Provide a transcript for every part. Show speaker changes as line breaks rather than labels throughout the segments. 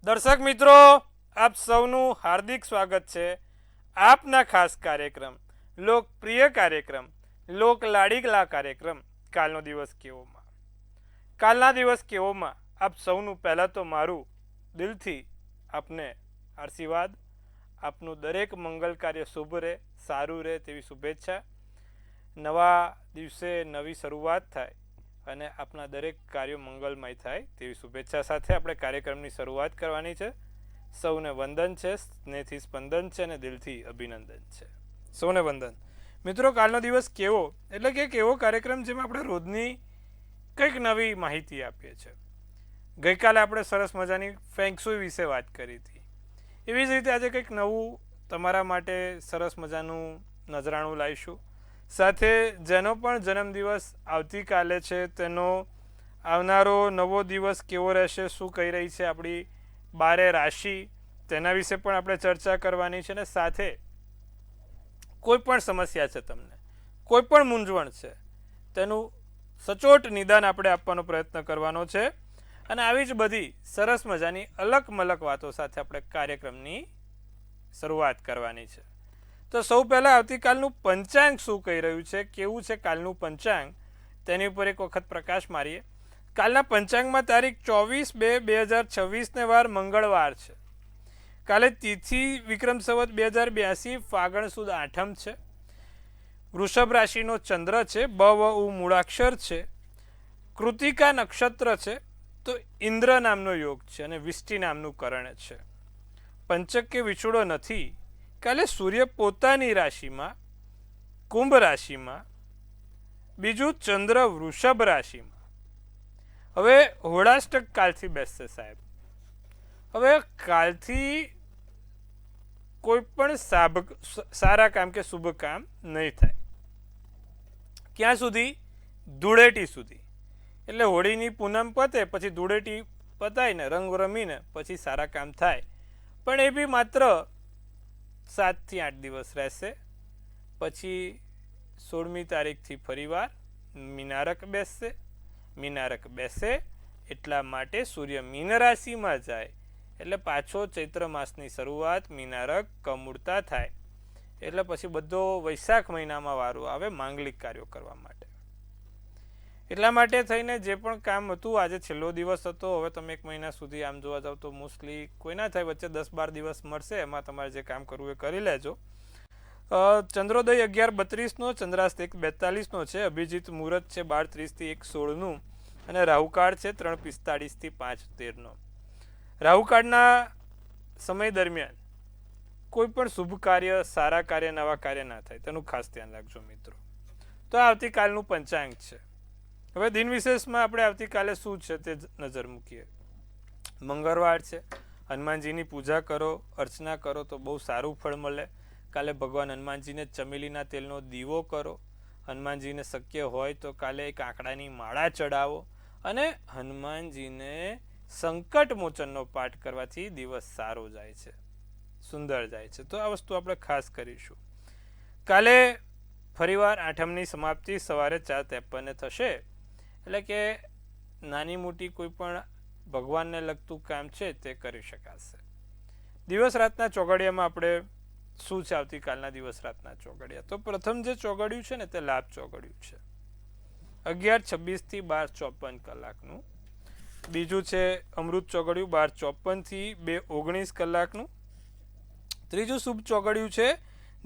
દર્શક મિત્રો, આપ સૌનું હાર્દિક સ્વાગત છે આપના ખાસ કાર્યક્રમ, લોકપ્રિય કાર્યક્રમ, લોક લાડીલા કાર્યક્રમ કાલનો દિવસ કેવોમાં. કાલના દિવસ કેવોમાં આપ સૌનું પહેલાં તો મારું દિલથી આપને આશીર્વાદ, આપનું દરેક મંગલ કાર્ય શુભ રહે, સારું રહે તેવી શુભેચ્છા. નવા દિવસે નવી શરૂઆત થાય અને આપના દરેક કાર્યો મંગલમય થાય તેવી શુભેચ્છા સાથે આપણે કાર્યક્રમની શરૂઆત કરવાની છે. સૌને વંદન છે, સ્નેહથી સ્પંદન છે અને દિલથી અભિનંદન છે. સૌને વંદન. મિત્રો, કાલનો દિવસ કેવો એટલે કે એક એવો કાર્યક્રમ જેમાં આપણે રોજની કંઈક નવી માહિતી આપીએ છીએ. ગઈકાલે આપણે સરસ મજાની ફેંગશુઈ વિશે વાત કરી હતી. એવી જ રીતે આજે કંઈક નવું તમારા માટે સરસ મજાનું નજરાણું લાવીશું. સાથે જેનો પણ જન્મદિવસ આવતીકાલે છે તેનો આવનારો નવો દિવસ કેવો રહેશે, શું કહી રહી છે આપણી 12 રાશિ, તેના વિશે પણ આપણે ચર્ચા કરવાની છે. અને સાથે કોઈ પણ સમસ્યા છે, તમને કોઈ પણ મૂંઝવણ છે, તેનું સચોટ નિદાન આપણે આપવાનો પ્રયત્ન કરવાનો છે. અને આવી જ બધી સરસ મજાની અલગ મલક વાતો સાથે આપણે કાર્યક્રમની શરૂઆત કરવાની છે. તો સૌ પહેલાં આવતીકાલનું પંચાંગ શું કહી રહ્યું છે, કેવું છે કાલનું પંચાંગ, તેની ઉપર એક વખત પ્રકાશ મારીએ. કાલના પંચાંગમાં તારીખ 24/2/2026 વાર મંગળવાર છે. કાલે તિથિ વિક્રમ સંવત 2082 ફાગણ સુદ આઠમ છે. વૃષભ રાશિનો ચંદ્ર છે, બ-વ-ઉ મૂળાક્ષર છે. કૃતિકા નક્ષત્ર છે. તો ઇન્દ્ર નામનો યોગ છે અને વિષ્ટિ નામનું કરણ છે. પંચક કે વિછુડો નથી. કાલે સૂર્ય પોતાની રાશિમાં કુંભ રાશિમાં, બીજું ચંદ્ર વૃષભ રાશિમાં. હવે હોળાષ્ટક કાલથી બેસશે સાહેબ. હવે કાલથી કોઈ પણ સારા કામ કે શુભ કામ નહીં થાય. ક્યાં સુધી? ધૂળેટી સુધી. એટલે હોળીની પૂનમ પતે પછી ધૂળેટી પતાઈને રંગ રમીને પછી સારા કામ થાય. પણ એ બી માત્ર 7 થી 8 દિવસ રહેશે. પછી 16મી તારીખથી ફરીવાર મીનારક બેસશે. મીનારક બેસે એટલા માટે સૂર્ય મીન રાશિમાં જાય એટલે પાછો ચૈત્ર માસની શરૂઆત મીનારક કમૂળતા થાય. એટલે પછી બધો વૈશાખ મહિનામાં વારો આવે માંગલિક કાર્યો કરવા માટે. એટલા માટે થઈને જે પણ કામ હતું, આજે છેલ્લો દિવસ હતો. હવે તમે 1 મહિના સુધી આમ જોવા જાવ તો મોસ્ટલી કોઈ ના થાય, વચ્ચે 10-12 દિવસ મળશે, એમાં તમારે જે કામ કરવું એ કરી લેજો. ચંદ્રોદય 11:32 ચંદ્રાસ્ત 1:42 છે. અભિજીત મુહૂર્ત છે 12:30 થી 1:16 અને રાહુકાળ છે 3:45 થી 5:13. રાહુકાળના સમય દરમિયાન કોઈ પણ શુભ કાર્ય, સારા કાર્ય, નવા કાર્ય ના થાય, તેનું ખાસ ધ્યાન રાખજો મિત્રો. તો આવતીકાલનું પંચાંગ છે. હવે દિન વિશેષમાં આપણે આવતીકાલે શું છે તે નજર મૂકીએ. મંગળવાર છે. હનુમાનજીની પૂજા કરો, અર્ચના કરો તો બહુ સારું ફળ મળે. કાલે ભગવાન હનુમાનજીને ચમેલીના તેલનો દીવો કરો. હનુમાનજીને શક્ય હોય તો કાલે એક આંકડાની માળા ચડાવો અને હનુમાનજીને સંકટ મોચનનો પાઠ કરવાથી દિવસ સારો જાય છે, સુંદર જાય છે. તો આ વસ્તુ આપણે ખાસ કરીશું. કાલે ફરીવાર આઠમની સમાપ્તિ સવારે 4:53 થશે. એટલે કે નાની મોટી કોઈ પણ ભગવાનને લગતું કામ છે તે કરી શકાશે. દિવસ રાતના ચોઘડિયામાં આપણે શું છે આવતીકાલના દિવસ રાતના ચોઘડિયા? તો પ્રથમ જે ચોઘડિયું છે ને તે લાભ ચોઘડિયું છે, 11:26 થી 12:54 કલાકનું. બીજું છે અમૃત ચોઘડિયું 12:54 થી 2:19 કલાકનું. ત્રીજું શુભ ચોઘડિયું છે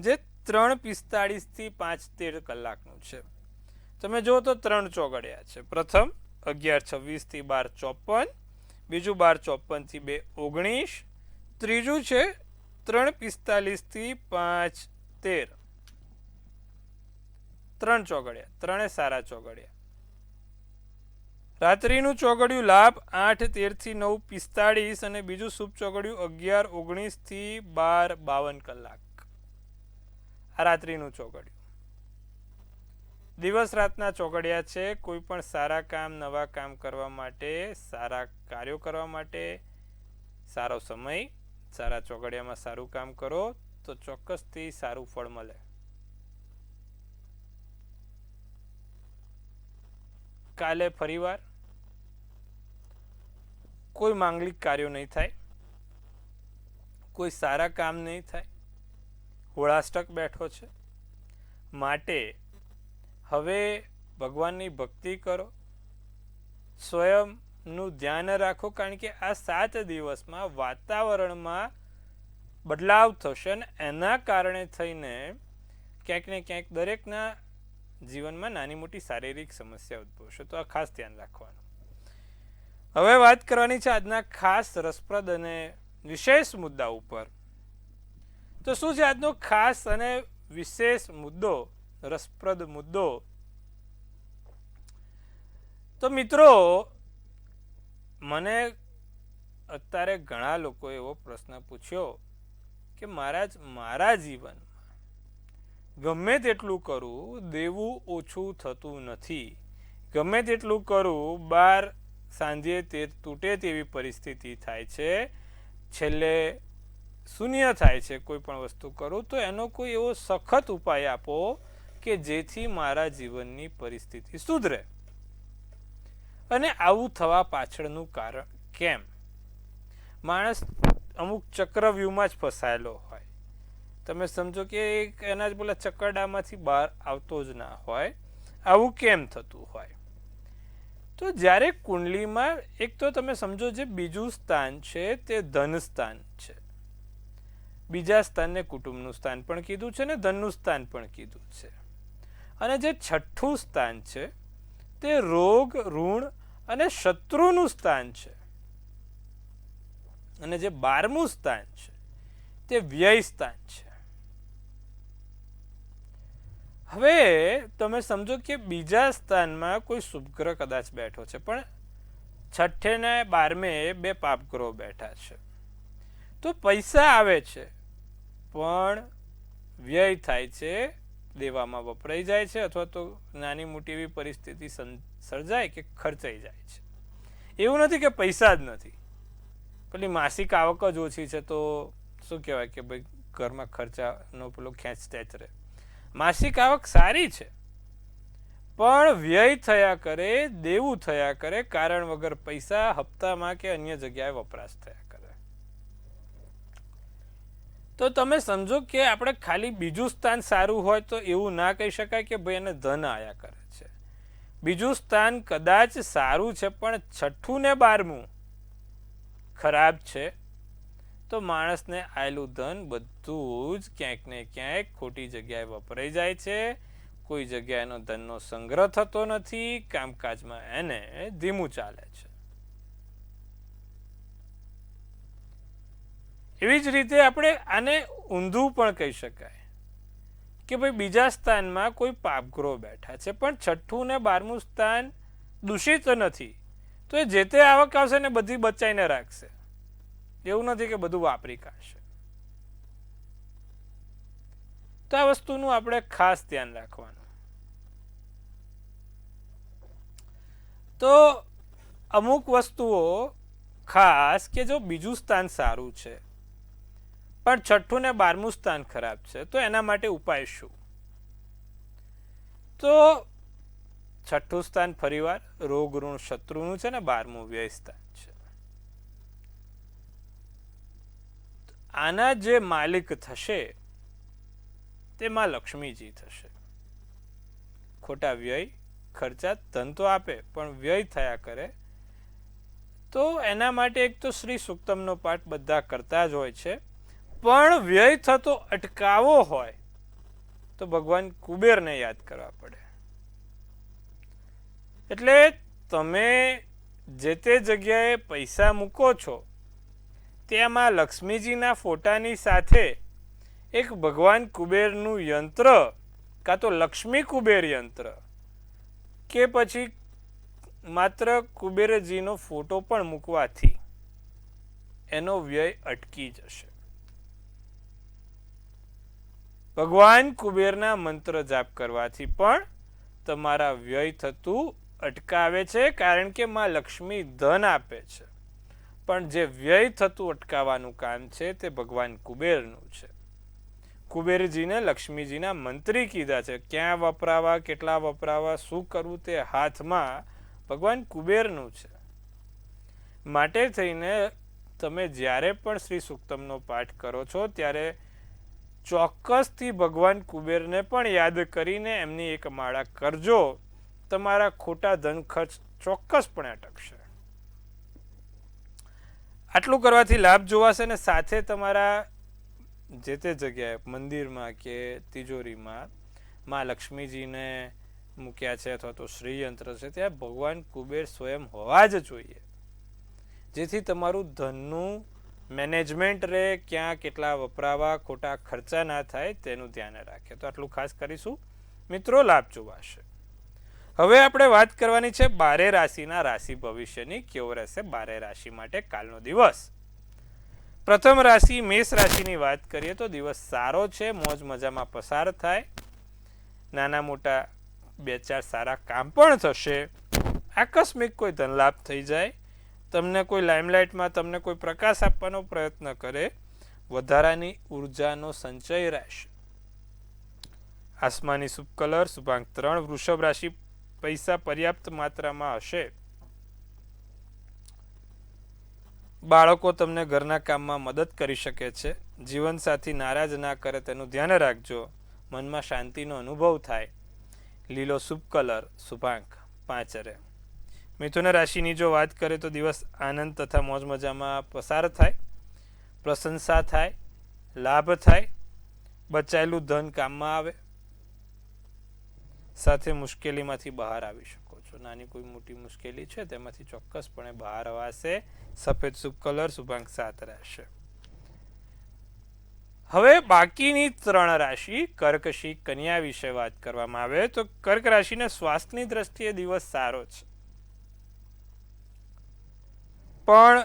જે 3:45 થી 5:13 કલાકનું છે. તમે જુઓ તો 3 ચોઘડિયા છે. પ્રથમ 11:26 થી 12:54, બીજું 12:54 થી 2:19, ત્રીજું છે 3:45 થી 5:13. 3 ચોઘડિયા, 3 સારા ચોઘડિયા. રાત્રિનું ચોઘડિયું લાભ 8:13 થી 9:45 અને બીજું શુભ ચોઘડિયું 11:19 થી 12:52 કલાક. આ રાત્રિનું ચોઘડિયું. દિવસ રાતના ચોઘડિયા છે. કોઈ પણ સારા કામ, નવા કામ કરવા માટે, સારા કાર્યો કરવા માટે સારો સમય. સારા ચોઘડિયામાં સારું કામ કરો તો ચોક્કસથી સારું ફળ મળે. કાલે ફરીવાર કોઈ માંગલિક કાર્યો નહીં થાય. કોઈ સારા કામ નહીં થાય, હોળાષ્ટક બેઠો છે. માટે હવે ભગવાનની ભક્તિ કરો, સ્વયંનું ધ્યાન રાખો, કારણ કે આ 7 દિવસમાં વાતાવરણમાં બદલાવ થશે અને એના કારણે થઈને ક્યાંક ને ક્યાંક દરેકના જીવનમાં નાની મોટી શારીરિક સમસ્યા ઉદ્ભવશે. તો આ ખાસ ધ્યાન રાખવાનું. હવે વાત કરવાની છે આજના ખાસ રસપ્રદ અને વિશેષ મુદ્દા ઉપર. તો શું છે આજનો ખાસ અને વિશેષ મુદ્દો, રસપ્રદ મુદ્દો? તો મિત્રો, મને અત્યારે ઘણા લોકોએ એવો પ્રશ્ન પૂછ્યો કે મહારાજ, મારા જીવનમાં ગમે તેટલું કરું દેવું ઓછું થતું નથી, ગમે તેટલું કરું બાર સાંજે તે તૂટે તેવી પરિસ્થિતિ થાય છે, છેલ્લે શૂન્ય થાય છે કોઈ પણ વસ્તુ કરું તો એનો કોઈ એવો સખત ઉપાય આપો કે જેથી મારા જીવનની પરિસ્થિતિ સુધરે. અને આવું થવા પાછળનું કારણ કેમ? માણસ અમુક ચક્રવ્યૂહમાં જ ફસાયેલો હોય. તમે સમજો કે એના જ પેલા ચક્કરડામાંથી બહાર આવતો જ ના હોય. આવું કેમ થતું હોય? તો જ્યારે કુંડલીમાં એક તો તમે સમજો જે બીજું સ્થાન છે તે ધન સ્થાન છે, બીજા સ્થાનને કુટુંબનું સ્થાન પણ કીધું છે ને ધનનું સ્થાન પણ કીધું છે, અને જે છઠ્ઠું સ્થાન છે તે રોગ, ઋણ અને શત્રુનું સ્થાન છે, અને જે 12મું સ્થાન છે તે વ્યય સ્થાન છે. હવે તમે સમજો કે બીજા સ્થાનમાં કોઈ શુભ ગ્રહ કદાચ બેઠો છે, પણ છઠ્ઠે ને 12મે 2 પાપ ગ્રહો બેઠા છે. તો પૈસા આવે છે પણ વ્યય થાય છે, દેવામાં વપરાઈ જાય છે, અથવા તો નાની મોટી એવી પરિસ્થિતિ સર્જાય કે ખર્ચાઈ જાય છે. એવું નથી કે પૈસા જ નથી, પેલી માસિક આવક જ ઓછી છે તો શું કહેવાય કે ભાઈ ઘરમાં ખર્ચાનો પેલો ખેંચતેચ રહે. માસિક આવક સારી છે પણ વ્યય થયા કરે, દેવું થયા કરે, કારણ વગર પૈસા હપ્તામાં કે અન્ય જગ્યાએ વપરાશ થયા કરે. તો તમે સમજો કે આપણે ખાલી બીજું સ્થાન સારું હોય તો એવું ના કહી શકાય કે ભાઈ એને ધન આયા કરે છે. બીજું સ્થાન કદાચ સારું છે પણ છઠ્ઠું ને 12મું ખરાબ છે તો માણસને આયેલું ધન બધું જ ક્યાંક ને ક્યાંક ખોટી જગ્યાએ વપરાઈ જાય છે. કોઈ જગ્યાએ એનો ધનનો સંગ્રહ થતો નથી, કામકાજમાં એને ધીમું ચાલે છે. એવી જ રીતે આપણે આને ઊંધું પણ કહી શકાય કે ભાઈ બીજા સ્થાનમાં કોઈ પાપગ્રહો બેઠા છે પણ છઠ્ઠું ને 12મું સ્થાન દૂષિત નથી, તો એ જે તે આવક આવશે ને બધી બચાઈને રાખશે. એવું નથી કે બધું વાપરી કાઢશે. તો આ વસ્તુનું આપણે ખાસ ધ્યાન રાખવાનું. તો અમુક વસ્તુઓ ખાસ કે જો બીજું સ્થાન સારું છે પણ છઠ્ઠું ને 12મું સ્થાન ખરાબ છે તો એના માટે ઉપાય શું? તો છઠ્ઠું સ્થાન ફરીવાર રોગ, ઋણ, શત્રુનું છે ને 12મું વ્યય સ્થાન છે. આના જે માલિક થશે તે માં લક્ષ્મીજી થશે. ખોટા વ્યય, ખર્ચા, ધન તો આપે પણ વ્યય થયા કરે તો એના માટે એક તો શ્રી સુક્તમનો પાઠ બધા કરતા જ હોય છે, પણ વ્યય થતો અટકાવો હોય તો ભગવાન કુબેરને યાદ કરવા પડે. એટલે તમે જે તે જગ્યાએ પૈસા મૂકો છો તેમાં લક્ષ્મીજીના ફોટાની સાથે એક ભગવાન કુબેરનું યંત્ર કાં તો લક્ષ્મી કુબેર યંત્ર કે પછી માત્ર કુબેરજીનો ફોટો પણ મૂકવાથી એનો વ્યય અટકી જશે. ભગવાન કુબેરના મંત્ર જાપ કરવાથી પણ તમારા વ્યય થતું અટકાવે છે, કારણ કે માં લક્ષ્મી ધન આપે છે પણ જે વ્યય થતું અટકાવવાનું કામ છે તે ભગવાન કુબેરનું છે. કુબેરજીને લક્ષ્મીજીના મંત્રી કીધા છે. ક્યાં વપરાવા, કેટલા વપરાવા, શું કરવું તે હાથમાં ભગવાન કુબેરનું છે. માટે થઈને તમે જ્યારે પણ શ્રી સૂક્તમનો પાઠ કરો છો ત્યારે ચોક્કસથી ભગવાન કુબેરને પણ યાદ કરીને એમની એક માળા કરજો. તમારા ખોટા ધન ખર્ચ ચોક્કસપણે અટકશે. આટલું કરવાથી લાભ જોવાશે ને સાથે તમારા જે તે જગ્યાએ મંદિરમાં કે તિજોરીમાં માં લક્ષ્મીજીને મૂક્યા છે અથવા તો શ્રીયંત્ર છે ત્યાં ભગવાન કુબેર સ્વયં હોવા જ જોઈએ, જેથી તમારું ધનનું મેનેજમેન્ટ રહે, ક્યાં કેટલા વપરાવા, ખોટા ખર્ચા ના થાય તેનું ધ્યાન રાખે. તો આટલું ખાસ કરીશું મિત્રો, લાભ જોવાશે. હવે આપણે વાત કરવાની છે 12 રાશિના રાશિ ભવિષ્યની. કેવો રહેશે 12 રાશિ માટે કાલનો દિવસ? પ્રથમ રાશિ મેષ રાશિની વાત કરીએ તો દિવસ સારો છે, મોજ મજામાં પસાર થાય, નાના મોટા 2-4 સારા કામ પણ થશે, આકસ્મિક કોઈ ધન લાભ થઈ જાય, તમને કોઈ લાઇમલાઇટમાં તમને કોઈ પ્રકાશ આપવાનો પ્રયત્ન કરે, વધારાની ઉર્જાનો સંચય રહેશે. આસમાની શુભ કલર શુભાંક 3. વૃષભ રાશિ પૈસા પર્યાપ્ત માત્રામાં હશે. બાળકો તમને ઘરના કામમાં મદદ કરી શકે છે. જીવનસાથી નારાજ ના કરે તેનું ધ્યાન રાખજો. મનમાં શાંતિનો અનુભવ થાય. લીલો શુભ કલર શુભાંક 5. મિથુન રાશિની જો વાત કરીએ તો દિવસ આનંદ તથા મોજ મજામાં પસાર થાય, પ્રશંસા થાય, લાભ થાય, બચાયેલું ધન કામમાં આવે, સાથે મુશ્કેલીમાંથી બહાર આવી શકો છો. નાની કોઈ મોટી મુશ્કેલી છે તેમાંથી ચોક્કસપણે બહાર અવાશે. સફેદ શુભ કલર શુભાંક 7 રહેશે. હવે બાકીની 3 રાશિ કર્ક સિંહ કન્યા વિશે વાત કરવામાં આવે તો કર્ક રાશિને સ્વાસ્થ્યની દ્રષ્ટિએ દિવસ સારો છે, પણ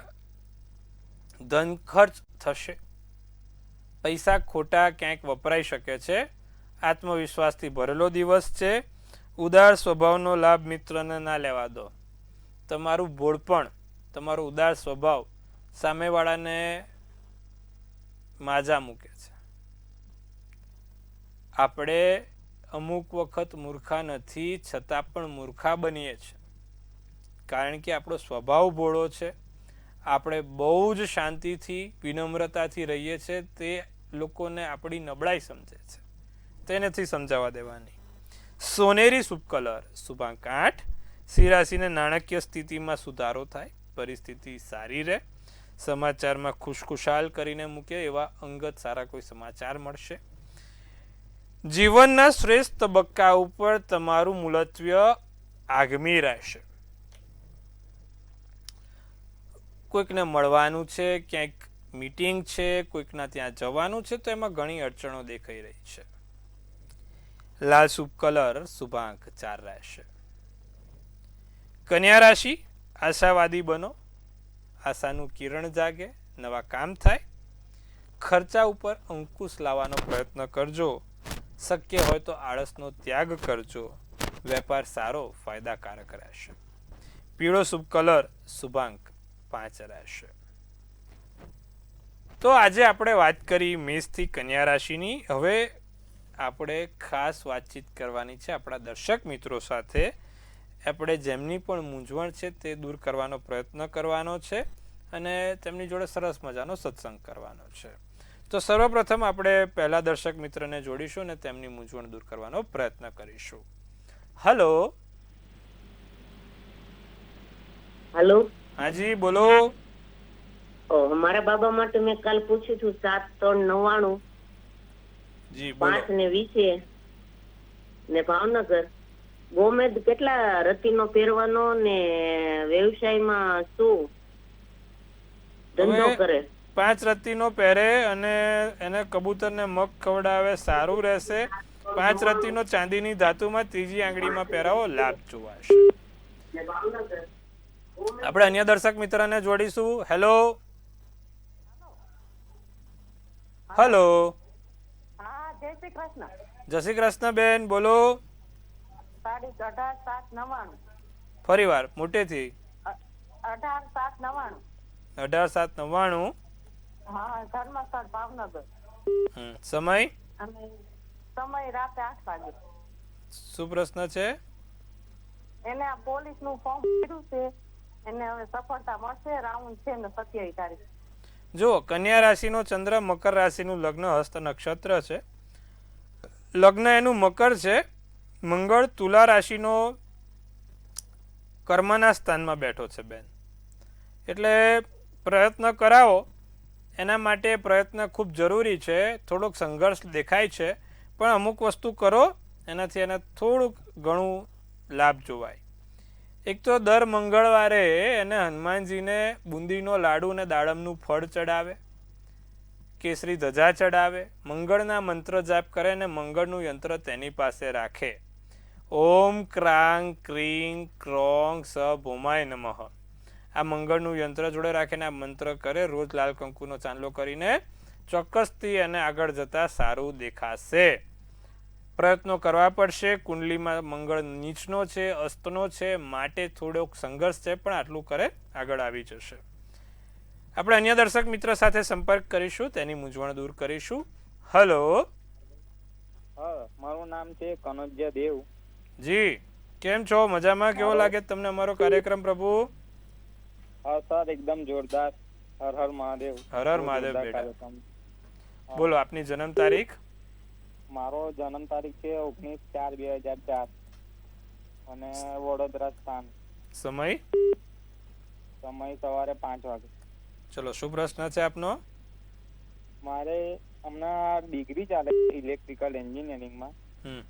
ધન ખર્ચ થશે, પૈસા ખોટા ક્યાંક વપરાઈ શકે છે. આત્મવિશ્વાસથી ભરેલો દિવસ છે. ઉદાર સ્વભાવનો લાભ મિત્રને ના લેવા દો. તમારું ભોળપણ, તમારો ઉદાર સ્વભાવ સામેવાળાને માજા મૂકે છે. આપણે અમુક વખત મૂર્ખા નથી છતાં પણ મૂર્ખા બનીએ છીએ, કારણ કે આપણો સ્વભાવ ભોળો છે. આપણે બહુ જ શાંતિથી વિનમ્રતાથી રહીએ છીએ. તે લોકોને આપણી નબળાઈ સમજે છે, તે નથી સમજાવવા દેવાની. સોનેરી શુભ કલર શુભાંક 8. સિંહ રાશિને નાણાકીય સ્થિતિમાં સુધારો થાય, પરિસ્થિતિ સારી રહે, સમાચારમાં ખુશખુશાલ કરીને મૂકે એવા અંગત સારા કોઈ સમાચાર મળશે. જીવનના શ્રેષ્ઠ તબક્કા ઉપર તમારું મુલતવ્ય આગમી રહેશે. કોઈકને મળવાનું છે, ક્યાંક મીટિંગ છે, કોઈકના ત્યાં જવાનું છે, તો એમાં ઘણી અડચણો દેખાઈ રહી છે. લાલ શુભ કલર શુભાંક 4 રહેશે. કન્યા રાશિ આશાવાદી બનો, આશાનું કિરણ જાગે, નવા કામ થાય, ખર્ચા ઉપર અંકુશ લાવવાનો પ્રયત્ન કરજો. શક્ય હોય તો આળસનો ત્યાગ કરજો. વેપાર સારો ફાયદાકારક રહેશે. પીળો શુભ કલર શુભાંક 5 રહેશે. તો આજે આપણે વાત કરી મેષથી કન્યા રાશિની. હવે આપણે ખાસ વાતચીત કરવાની છે આપણા દર્શક મિત્રો સાથે. આપણે જેમની પણ મૂંઝવણ છે તે દૂર કરવાનો પ્રયત્ન કરવાનો છે અને તેમની જોડે સરસ મજાનો સત્સંગ કરવાનો છે. તો સર્વપ્રથમ આપણે પહેલા દર્શક મિત્રને જોડીશું અને તેમની મૂંઝવણ દૂર કરવાનો પ્રયત્ન કરીશું. હલો.
હેલો.
હાજી બોલો.
મારા બાબા માટે મેં કાલ પૂછ્યું હતું 7-3-99
જી બોલો.
5-20 ને ભાવનગર. ગોમેદ કેટલા રતીનો પહેરવાનો ને વ્યવસાયમાં શું ધંધો કરે?
5 રત્તીનો પહેરે અને એને કબૂતરને મગ ખવડાવે, સારું રહેશે. 5 રત્તીનો ચાંદીની ધાતુમાં ત્રીજી આંગળીમાં પહેરાવો, લાભ જોવાશે. આપણે અન્ય દર્શક મિત્રને જોડીશું. હેલો. હેલો. જય શ્રી કૃષ્ણ બેન, બોલો.
તારીખ 18-7-99.
ફરી વાર મોટેથી.
18-7-99.
18-7-99.
હા, ધર્મસ્થળ ભાવનગર.
સમય?
અને સમય રાતે 8 વાગે.
શું પ્રશ્ન છે?
એને આ પોલીસ નું ફોર્મ ભર્યું છે, એને હવે સફળતા મળશે. રાઉન્ડ છે ને 27 તારીખ.
જો કન્યા રાશિનો ચંદ્ર મકર રાશિનું લગ્ન હસ્ત નક્ષત્ર છે. લગ્ન એનું મકર છે. મંગળ તુલા રાશિનો કર્મના સ્થાનમાં બેઠો છે બેન. એટલે પ્રયત્ન કરાવો, એના માટે પ્રયત્ન ખૂબ જરૂરી છે. થોડોક સંઘર્ષ દેખાય છે, પણ અમુક વસ્તુ કરો એનાથી એને થોડુંક ઘણું લાભ જોવાય. એક તો દર મંગળવારે એને હનુમાનજીને બુંદીનો લાડુ અને દાડમનું ફળ ચડાવે, કેસરી ધજા ચડાવે, મંગળના મંત્ર જાપ કરે અને મંગળનું યંત્ર તેની પાસે રાખે. ઓમ ક્રાંગ ક્રીંગ ક્રોંગ સ ભોમાય નમઃ આ મંગળનું યંત્ર જોડે રાખીને આ મંત્ર કરે. રોજ લાલ કંકુનો ચાંદલો કરીને ચોક્કસથી એને આગળ જતા સારું દેખાશે. પ્રયત્નો કરવા પડશે. કુંડલીમાં મંગળ નીચનો છે, અસ્તનો છે, માટે થોડોક સંઘર્ષ છે, પણ આટલું કરે આગળ આવી જશે. આપણે અન્ય દર્શક મિત્ર સાથે સંપર્ક કરીશું, તેની મૂંઝવણ દૂર કરીશું. હલો.
હા, મારું નામ છે કનોજ્ય દેવ.
જી, કેમ છો? મજામાં? કેવો લાગે તમને અમારો કાર્યક્રમ પ્રભુ?
હા સર, એકદમ જોરદાર. હર હર મહાદેવ.
હર હર મહાદેવ બેટા. બોલો આપની જન્મ તારીખ?
મારો જન્મ તારીખ છે 19/4/2004 અને વડોદરા સ્થાન.
સમય?
સમય સવારે 5 વાગે.
ચલો, શું પ્રશ્ન છે આપનો?
મારે હમણાં ડિગ્રી ચાલે ઇલેક્ટ્રિકલ એન્જિનિયરિંગમાં.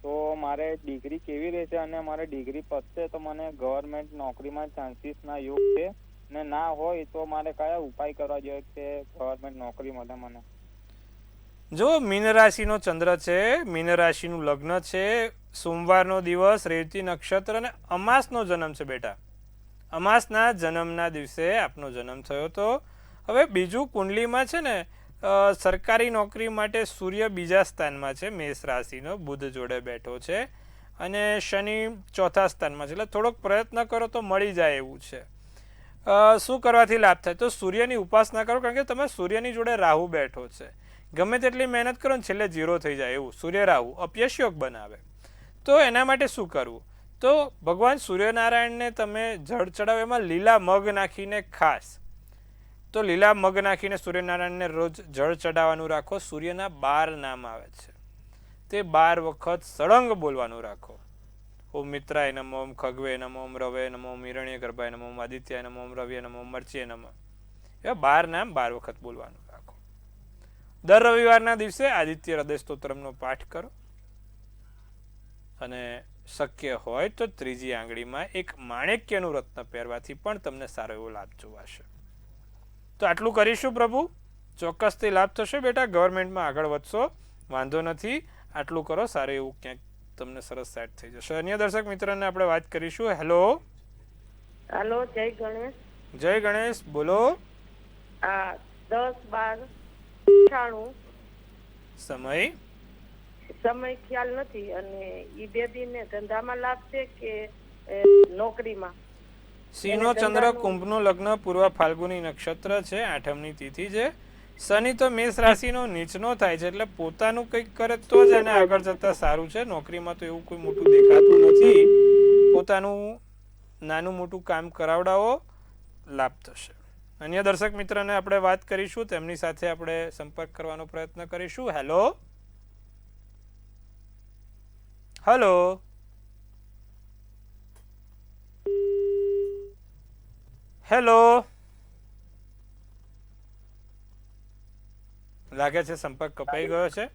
તો મારે ડિગ્રી કેવી રહેશે અને મારે ડિગ્રી પતશે તો મને ગવર્મેન્ટ નોકરીમાં ચાન્સીસ ના યોગ છે ને ના હોય તો મારે કયા ઉપાય કરવા જોઈએ કે ગવર્મેન્ટ નોકરી મળે મને?
જો મીન રાશિનો ચંદ્ર છે, મીન રાશિનું લગ્ન છે, સોમવારનો દિવસ, રેવતી નક્ષત્ર અને અમાસનો જન્મ છે બેટા. અમાસના જન્મના દિવસે આપનો જન્મ થયો હતો. હવે બીજું કુંડલીમાં છે ને સરકારી નોકરી માટે સૂર્ય બીજા સ્થાનમાં છે, મેષ રાશિનો, બુધ જોડે બેઠો છે, અને શનિ ચોથા સ્થાનમાં છે. એટલે થોડોક પ્રયત્ન કરો તો મળી જાય એવું છે. શું કરવાથી લાભ થાય? તો સૂર્યની ઉપાસના કરો, કારણ કે તમે સૂર્યની જોડે રાહુ બેઠો છે. ગમે તેટલી મહેનત કરો ને છેલ્લે 0 થઈ જાય એવું સૂર્ય રાહુ અપયશ યોગ બનાવે. તો એના માટે શું કરવું? તો ભગવાન સૂર્યનારાયણને તમે જળ ચડાવો, એમાં લીલા મગ નાખીને ખાસ તો લીલા મગ નાખીને સૂર્યનારાયણને રોજ જળ ચડાવવાનું રાખો. સૂર્યના 12 નામ આવે છે, તે 12 વખત સળંગ બોલવાનું રાખો. ઓમ મિત્રાય નમઃ, ઓમ ખગવે નમઃ, ઓમ રવે નમઃ, ઓમ હિરણ્ય ગર્ભાય નમઃ, ઓમ આદિત્યાય નમઃ, ઓમ રવિય નમઃ, ઓમ મર્ચિય નમઃ. એવા 12 નામ 12 વખત બોલવાનું રાખો. દર રવિવારના દિવસે આદિત્ય હૃદય સ્તોત્રમનો પાઠ કરો, અને શક્ય હોય તો ત્રીજી આંગળીમાં એક માણેક્યનું રત્ન પહેરવાથી પણ તમને સારો એવો લાભ જોવાશે. તો આટલું કરીશું પ્રભુ, ચોક્કસથી લાભ થશે બેટા. ગવર્મેન્ટમાં આગળ વધશો, વાંધો નથી. આટલું કરો, સારું એવું ક્યાંક તમને સરસ સેટ થઈ જશે. અન્ય દર્શક મિત્રને આપણે વાત કરીશું. હેલો.
હાલો, જય ગણેશ.
જય ગણેશ, બોલો.
10/12/98. સમય ખ્યાલ નથી. અને ઈ બેબીને ધંધામાં લાભ છે કે નોકરીમાં?
સિંહનો ચંદ્ર, કુંભનું લગ્ન, પૂર્વ ફાલ્ગુની નક્ષત્ર છે, 8મની તિથિ છે. શનિ તો મેષ રાશિનો નીચનો થાય છે, એટલે પોતાનું કંઈક કરે તો જ એને આગળ જતા સારું છે. નોકરીમાં તો એવું કોઈ મોટું દેખાતું નથી. પોતાનું નાનું મોટું કામ કરાવડાવો, લાભ થશે. અન્ય દર્શક મિત્રને આપણે વાત કરીશું, તેમની સાથે આપણે સંપર્ક કરવાનો પ્રયત્ન કરીશું. હેલો. હેલો. હેલો. લાગે છે સંપર્ક કપાઈ ગયો છે.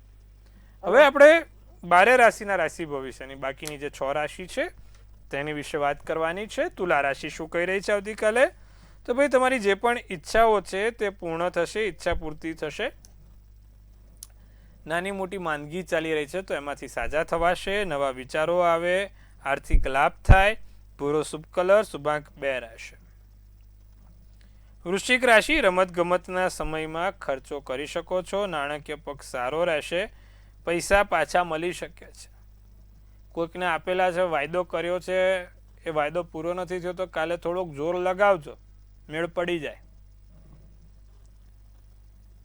હવે આપણે 12 રાશિના રાશિ ભવિષ્યની બાકીની જે 6 રાશિ છે તેની વિશે વાત કરવાની છે. તુલા રાશિ શું કહી રહી છે આવતીકાલે? તો ભાઈ તમારી જે પણ ઈચ્છાઓ છે તે પૂર્ણ થશે, ઈચ્છા પૂર્તિ થશે. નાની મોટી માંદગી ચાલી રહી છે તો એમાંથી સાજા થવાશે, નવા વિચારો આવે, આર્થિક લાભ થાય. પૂરો શુભ કલર, શુભાંક 2 રહેશે. વૃશ્ચિક રાશિ, રમત ગમતના સમયમાં ખર્ચો કરી શકો છો. નાણાકીય પક્ષ સારો રહેશે, પૈસા પાછા મળી શકે છે. કોઈકને આપેલા છે, વાયદો કર્યો છે, એ વાયદો પૂરો નથી થયો તો કાલે થોડોક જોર લગાવજો, મેળ પડી જાય.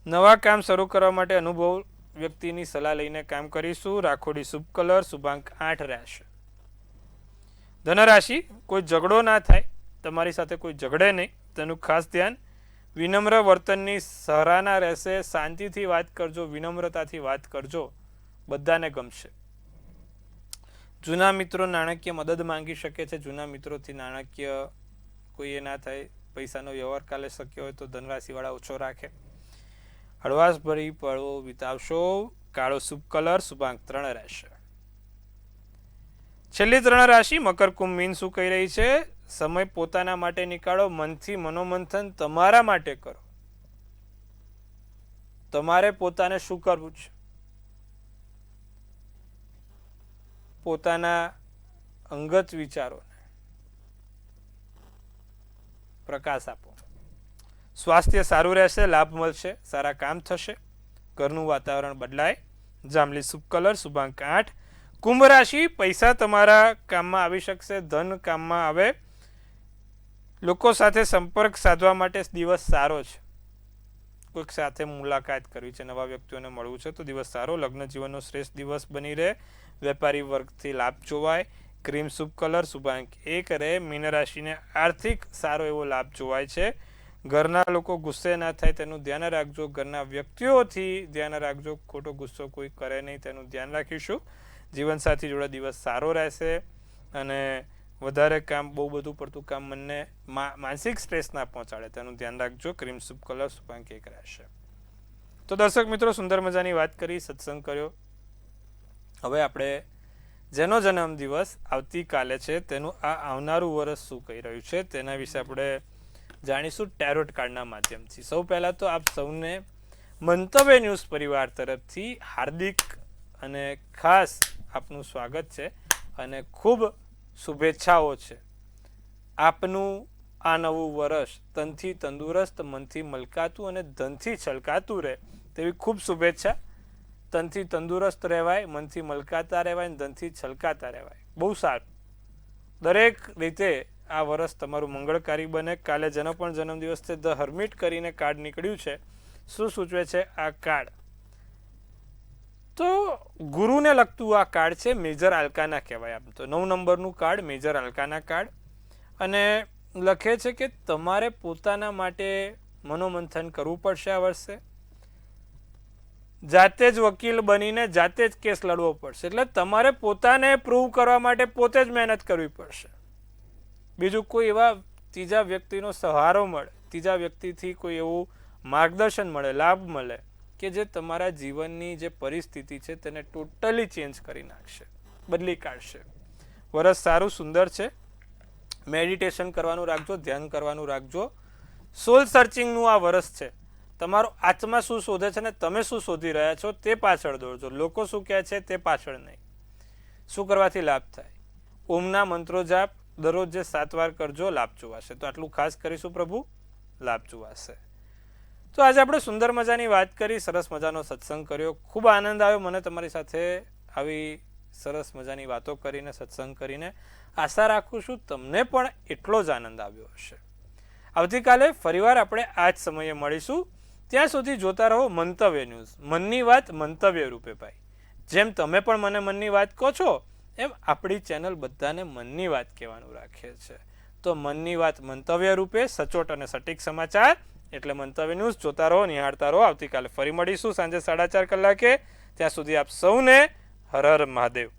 નવા કામ શરૂ કરવા માટે અનુભવ વ્યક્તિની સલાહ લઈને કામ કરીશું. રાખોડી શુભ કલર, શુભાંક 8 રહેશે. ધનરાશિ, કોઈ ઝઘડો ના થાય, તમારી સાથે કોઈ ઝઘડે નહીં, તેનું ખાસ ધ્યાન. વિનમ્ર વર્તનની સરાહના રહેશે. શાંતિથી વાત કરજો, વિનમ્રતાથી વાત કરજો, બધાને ગમશે. જૂના મિત્રો નાણાકીય મદદ માંગી શકે છે. જૂના મિત્રોથી નાણાકીય કોઈ એ ના થાય. પૈસાનો વ્યવહાર કાલે શક્ય હોય તો ધનરાશિવાળા ઓછો રાખે. હળવાશ ભરી પળો વિતાવશો. કાળો શુભ કલર, શુભાંક 3 રહેશે. છેલ્લી 3 રાશિ મકર, કુંભ, મીન શું કહી રહી છે? સમય પોતાના માટે નીકાળો. મનથી મનોમંથન તમારા માટે કરો. તમારે પોતાને શું કરવું છે? પોતાના અંગત વિચારોને પ્રકાશ આપો. સ્વાસ્થ્ય સારું રહેશે. લાભ મળશે. સારા કામ થશે. ઘરનું વાતાવરણ બદલાય. જાંબલી શુભ કલર, શુભાંક 8. કુંભ રાશિ, પૈસા તમારા કામમાં આવી શકશે. ધન કામમાં આવે. લોકો સાથે સંપર્ક સાધવા માટે દિવસ સારો છે. કોઈક સાથે મુલાકાત કરવી છે, નવા વ્યક્તિઓને મળવું છે તો દિવસ સારો. લગ્ન જીવનનો શ્રેષ્ઠ દિવસ બની રહે. વેપારી વર્ગથી લાભ જોવાય. ક્રીમ શુભ કલર, શુભાંક 1 રહે. મીન રાશિને આર્થિક સારો એવો લાભ જોવાય છે. ઘરના લોકો ગુસ્સે ના થાય તેનું ધ્યાન રાખજો. ઘરના વ્યક્તિઓથી ધ્યાન રાખજો. ખોટો ગુસ્સો કોઈ કરે નહીં તેનું ધ્યાન રાખીશું. જીવનસાથી જોડે દિવસ સારો રહેશે અને વધારે કામ, બહુ બધું પડતું કામ મનને માનસિક સ્ટ્રેસ ના પહોંચાડે તેનું ધ્યાન રાખજો. ક્રીમ શુભ કલર, શુભાંક 1 રહેશે. તો દર્શક મિત્રો, સુંદર મજાની વાત કરી, સત્સંગ કર્યો. હવે આપણે જેનો જન્મ દિવસ આવતીકાલે છે તેનું આ આવનારું વર્ષ શું કહી રહ્યું છે તેના વિશે આપણે જાણીશું ટેરોટ કાર્ડના માધ્યમથી. સૌ પહેલાં તો આપ સૌને મંતવ્ય ન્યૂઝ પરિવાર તરફથી હાર્દિક અને ખાસ આપનું સ્વાગત છે અને ખૂબ શુભેચ્છાઓ છે. આપનું આ નવું વર્ષ તનથી તંદુરસ્ત, મનથી મલકાતું અને ધનથી છલકાતું રહે તેવી ખૂબ શુભેચ્છા. તનથી તંદુરસ્ત રહેવાય, મનથી મલકાતા રહેવાય અને ધનથી છલકાતા રહેવાય. બહુ સારું. દરેક રીતે આ વર્ષ તમારું મંગળકારી બને. કાલે જેનો પણ જન્મદિવસ છે ધ હર્મિટ કરીને કાર્ડ નીકળ્યું છે. શું સૂચવે છે આ કાર્ડ? તો ગુરુને લગતું આ કાર્ડ છે. મેજર આલ્કાના કહેવાય. આમ તો 9 નંબરનું કાર્ડ, મેજર આલ્કાના કાર્ડ. અને લખે છે કે તમારે પોતાના માટે મનોમંથન કરવું પડશે આ વર્ષે. જાતે જ વકીલ બનીને જાતે જ કેસ લડવો પડશે. એટલે તમારે પોતાને પ્રૂવ કરવા માટે પોતે જ મહેનત કરવી પડશે. બીજું કોઈ એવા ત્રીજા વ્યક્તિનો સહારો મળે, ત્રીજા વ્યક્તિથી કોઈ એવું માર્ગદર્શન મળે, લાભ મળે કે જે તમારા જીવનની જે પરિસ્થિતિ છે તેને ટોટલી ચેન્જ કરી નાખશે, બદલી કાઢશે. વર્ષ સારું, સુંદર છે. મેડિટેશન કરવાનું રાખજો, ધ્યાન કરવાનું રાખજો. સોલ સર્ચિંગનું આ વર્ષ છે. તમારો આત્મા શું શોધે છે ને તમે શું શોધી રહ્યા છો તે પાછળ દોડજો. લોકો શું કહે છે તે પાછળ નહીં. શું કરવાથી લાભ થાય? ઓમના મંત્રો જાપ દરરોજ જે 7 વાર કરજો, લાભ જોવાશે. તો આટલું ખાસ કરીશું પ્રભુ, લાભ જોવાશે. તો આજે આપણે સુંદર મજાની વાત કરી, સરસ મજાનો સત્સંગ કર્યો. ખૂબ આનંદ આવ્યો મને તમારી સાથે આવી સરસ મજાની વાતો કરીને, સત્સંગ કરીને. આશા રાખું છું તમને પણ એટલો જ આનંદ આવ્યો હશે. આવતીકાલે ફરીવાર આપણે આ જ સમયે મળીશું. ત્યાં સુધી જોતા રહો મંતવ્ય ન્યૂઝ. મનની વાત મંતવ્ય રૂપે ભાઈ. જેમ તમે પણ મને મનની વાત કહો છો એમ આપણી ચેનલ બધાને મનની વાત કહેવાનું રાખે છે. તો મનની વાત મંતવ્ય રૂપે, સચોટ અને સટીક સમાચાર એટલે મંતવ્ય ન્યૂઝ. જોતા રહો, નિહાળતા રહો. આવતીકાલે ફરી મળીશું સાંજે 4:30 કલાકે. ત્યાં સુધી આપ સૌને હર હર મહાદેવ.